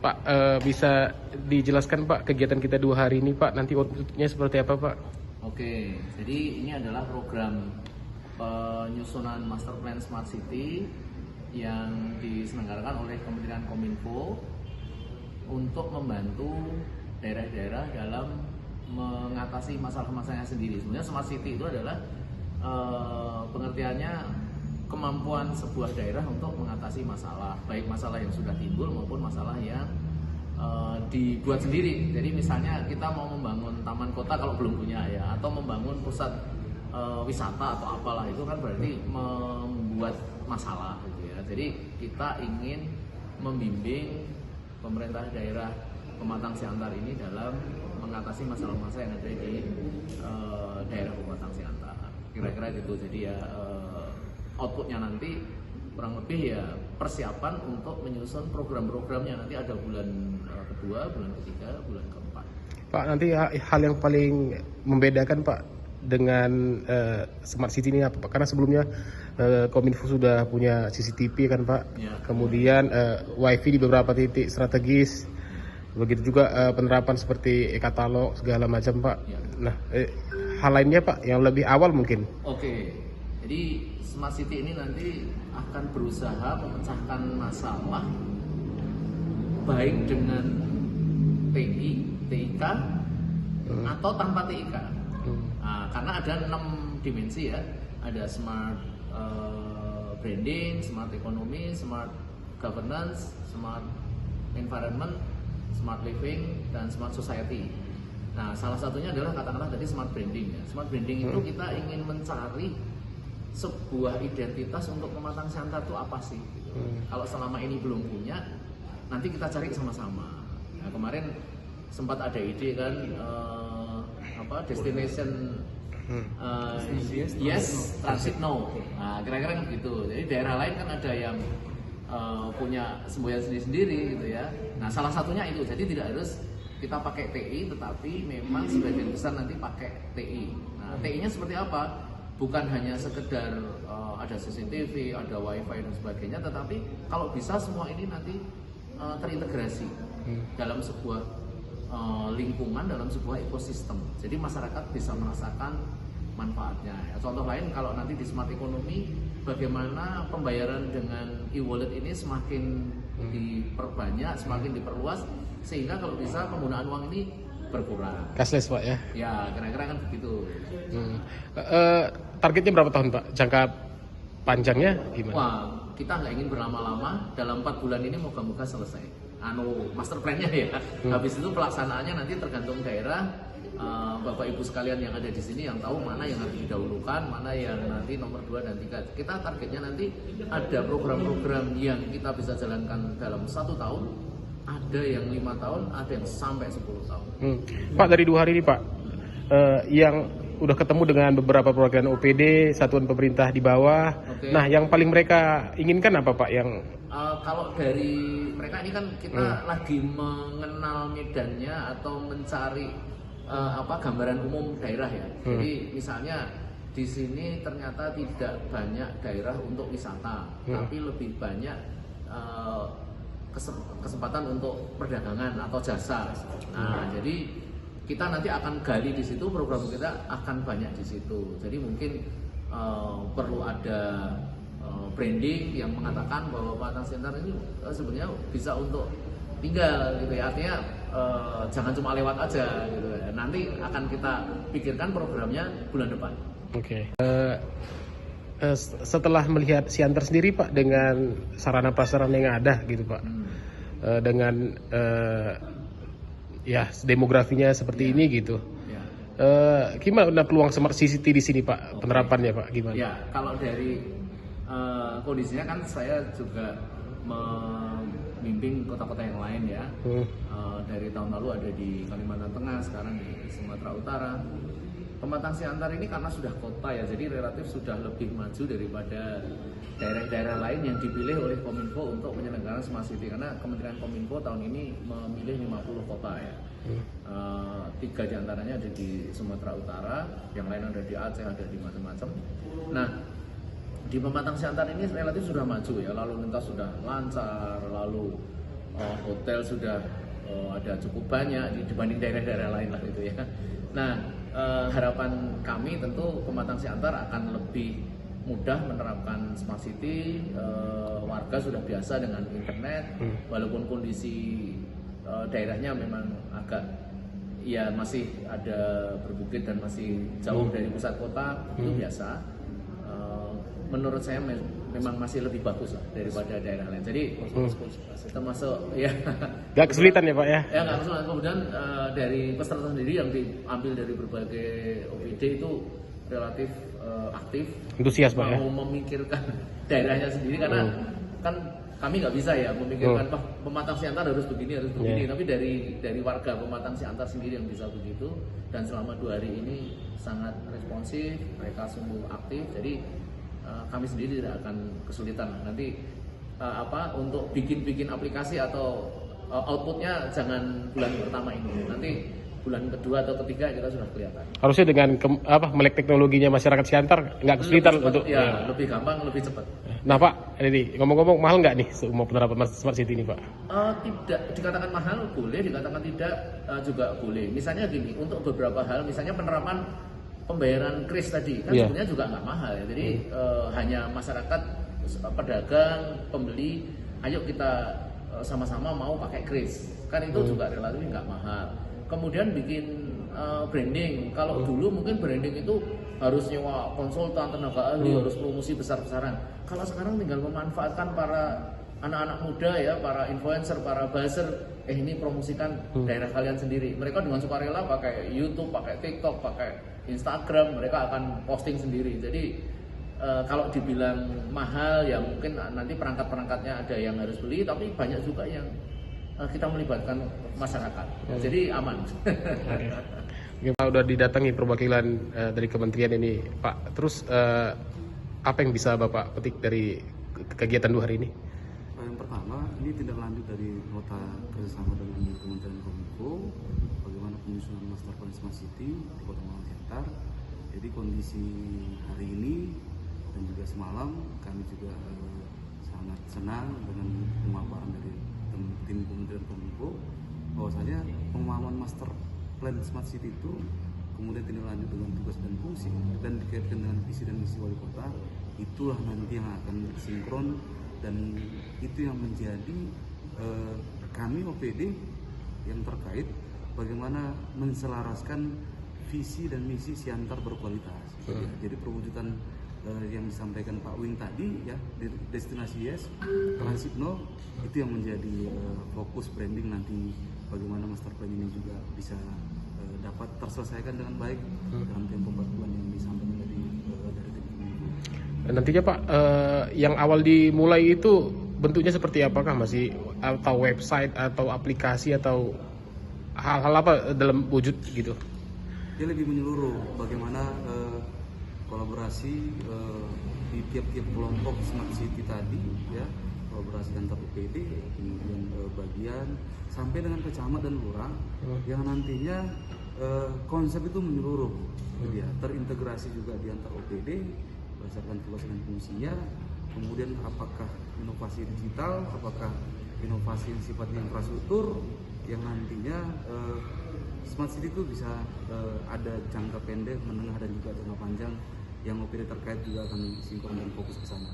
Pak, bisa dijelaskan Pak kegiatan kita 2 hari ini Pak, nanti outputnya seperti apa Pak? Oke, jadi ini adalah program penyusunan Master Plan Smart City yang diselenggarakan oleh Kementerian Kominfo untuk membantu daerah-daerah dalam mengatasi masalah-masalahnya sendiri. Sebenarnya Smart City itu adalah pengertiannya kemampuan sebuah daerah untuk mengatasi masalah, baik masalah yang sudah timbul maupun masalah yang dibuat sendiri. Jadi misalnya kita mau membangun taman kota kalau belum punya ya, atau membangun pusat wisata atau apalah, itu kan berarti membuat masalah gitu ya. Jadi kita ingin membimbing pemerintah daerah Pematang Siantar ini dalam mengatasi masalah-masalah yang ada di daerah Pematang Siantar. Kira-kira gitu. Jadi ya outputnya nanti kurang lebih ya persiapan untuk menyusun program-programnya. Nanti ada bulan kedua, bulan ketiga, bulan keempat. Pak, nanti hal yang paling membedakan Pak dengan Smart City ini apa Pak? Karena sebelumnya Kominfo sudah punya CCTV kan Pak, ya. Kemudian WiFi di beberapa titik strategis, begitu juga penerapan seperti e-katalog segala macam Pak. Ya. Nah, hal lainnya Pak yang lebih awal mungkin. Oke, jadi Smart City ini nanti akan berusaha memecahkan masalah baik dengan TI, TIK atau tanpa TIK. Nah, karena ada 6 dimensi ya, ada smart branding, smart economy, smart governance, smart environment, smart living, dan smart society. Nah, salah satunya adalah katakanlah tadi smart branding ya. Smart branding itu kita ingin mencari sebuah identitas untuk Pematang Siantar itu apa sih? Gitu. Kalau selama ini belum punya, nanti kita cari sama-sama. Nah, kemarin sempat ada ide kan, destination yes, transit no. Nah, kira-kira kan gitu. Jadi daerah lain kan ada yang punya semboyan sendiri-sendiri gitu ya. Nah, salah satunya itu. Jadi tidak harus kita pakai TI, tetapi memang sebagian besar nanti pakai TI. Nah, TI-nya seperti apa? Bukan hanya sekedar ada CCTV, ada WiFi dan sebagainya, tetapi kalau bisa semua ini nanti terintegrasi dalam sebuah lingkungan, dalam sebuah ekosistem. Jadi masyarakat bisa merasakan manfaatnya. Ya, contoh lain kalau nanti di smart economy, bagaimana pembayaran dengan e-wallet ini semakin diperbanyak, semakin diperluas, sehingga kalau bisa penggunaan uang ini berkurang. Cashless Pak ya? Ya, kira-kira kan begitu. Targetnya berapa tahun Pak? Jangka panjangnya gimana? Wah, kita nggak ingin berlama-lama. Dalam 4 bulan ini moga-moga selesai. Master plan-nya ya. Habis itu pelaksanaannya nanti tergantung daerah. Bapak Ibu sekalian yang ada di sini yang tahu mana yang harus didahulukan, mana yang nanti nomor 2 dan 3. Kita targetnya nanti ada program-program yang kita bisa jalankan dalam 1 tahun. Ada yang 5 tahun, ada yang sampai 10 tahun. Pak, dari 2 hari ini Pak, yang udah ketemu dengan beberapa perwakilan OPD, satuan pemerintah di bawah. Okay. Nah, yang paling mereka inginkan apa Pak? Yang kalau dari mereka ini kan kita lagi mengenal medannya atau mencari gambaran umum daerah ya. Jadi misalnya di sini ternyata tidak banyak daerah untuk wisata, tapi lebih banyak kesempatan untuk perdagangan atau jasa. Nah, jadi kita nanti akan gali di situ, program kita akan banyak di situ. Jadi mungkin perlu ada branding yang mengatakan bahwa Pematang Siantar ini sebenarnya bisa untuk tinggal gitu ya. Artinya jangan cuma lewat aja gitu ya. Nanti akan kita pikirkan programnya bulan depan. Oke. Setelah melihat Siantar sendiri Pak, dengan sarana prasarana yang ada gitu Pak, dengan ya demografinya seperti ini gitu, gimana peluang Smart City di sini Pak, penerapannya Pak gimana? Ya, kalau dari kondisinya kan saya juga membimbing kota-kota yang lain ya. Dari tahun lalu ada di Kalimantan Tengah, sekarang di Sumatera Utara. Pematang Siantar ini karena sudah kota ya, jadi relatif sudah lebih maju daripada daerah-daerah lain yang dipilih oleh Kominfo untuk menyelenggarakan Smart City. Karena Kementerian Kominfo tahun ini memilih 50 kota ya. 3 diantaranya ada di Sumatera Utara, yang lain ada di Aceh, ada di macam-macam. Nah, di Pematang Siantar ini relatif sudah maju ya, lalu lintas sudah lancar, lalu hotel sudah ada cukup banyak dibanding daerah-daerah lain lah gitu ya. Nah, harapan kami tentu Pematang Siantar akan lebih mudah menerapkan smart city. Warga sudah biasa dengan internet, walaupun kondisi daerahnya memang agak ya masih ada berbukit dan masih jauh dari pusat kota, itu biasa. Menurut saya memang masih lebih bagus lah daripada daerah lain. Jadi termasuk ya Gak kesulitan ya Pak ya? Ya nggak kesulitan. Kemudian dari peserta sendiri yang diambil dari berbagai OPD itu relatif aktif, Antusias Pak ya? mau memikirkan daerahnya sendiri karena kan kami nggak bisa ya memikirkan Pematang Siantar harus begini tapi dari warga Pematang Siantar sendiri yang bisa begitu, dan selama 2 hari ini sangat responsif, mereka sungguh aktif. Jadi kami sendiri tidak akan kesulitan nanti untuk bikin aplikasi atau outputnya jangan bulan pertama ini, nanti bulan kedua atau ketiga kita sudah kelihatan. Harusnya dengan melek teknologinya masyarakat Siantar nggak kesulitan untuk lebih gampang, lebih cepat. Nah Pak, ini ngomong-ngomong mahal nggak nih semua penerapan smart city ini Pak? Tidak dikatakan mahal boleh, dikatakan tidak juga boleh. Misalnya gini, untuk beberapa hal, misalnya penerapan pembayaran kris tadi kan sebenarnya juga nggak mahal ya. Jadi hanya masyarakat, pedagang, pembeli, ayo kita sama-sama mau pakai kris, kan itu juga relatif nggak mahal. Kemudian bikin branding. Kalau dulu mungkin branding itu harus nyewa konsultan, tenaga ahli, harus promosi besar-besaran. Kalau sekarang tinggal memanfaatkan para anak-anak muda ya, para influencer, para buzzer, ini promosikan daerah kalian sendiri. Mereka dengan sukarela pakai YouTube, pakai TikTok, pakai Instagram, mereka akan posting sendiri. Jadi kalau dibilang mahal ya mungkin nanti perangkat-perangkatnya ada yang harus beli, tapi banyak juga yang kita melibatkan masyarakat. Jadi aman. Kita udah didatangi perwakilan dari kementerian ini Pak. Terus apa yang bisa Bapak petik dari kegiatan 2 hari ini? Yang pertama, ini tindak lanjut dari nota kerjasama dengan Kementerian Kominfo bagaimana penyusunan master plan smart city di Kota Pematang Siantar. Jadi kondisi hari ini dan juga semalam kami juga sangat senang dengan pemaparan dari tim Kementerian Kominfo bahwasanya pemahaman master plan smart city itu kemudian tindak lanjut dengan tugas dan fungsi dan dikaitkan dengan visi dan misi wali kota, itulah nanti yang akan sinkron. Dan itu yang menjadi kami OPD yang terkait bagaimana menselaraskan visi dan misi Siantar berkualitas. Jadi perwujudan yang disampaikan Pak Wing tadi ya, destinasi yes, transit no, itu yang menjadi fokus branding nanti, bagaimana master plan ini juga bisa dapat terselesaikan dengan baik dalam tempo 4 bulan yang disampaikan dari tim Kominfo. Nantinya Pak, yang awal dimulai itu bentuknya seperti apakah? Masih atau website atau aplikasi atau hal-hal apa dalam wujud gitu? Dia lebih menyeluruh bagaimana kolaborasi di tiap-tiap kelompok smart city tadi ya, kolaborasi antar UPD, kemudian bagian sampai dengan kecamatan dan lurah yang nantinya konsep itu menyeluruh, ya, terintegrasi juga di antar OPD berdasarkan tugas dan fungsinya. Kemudian apakah inovasi digital, apakah inovasi yang sifatnya infrastruktur yang nantinya smart city itu bisa ada jangka pendek, menengah dan juga jangka panjang yang OPD terkait juga akan sinkron dan fokus ke sana.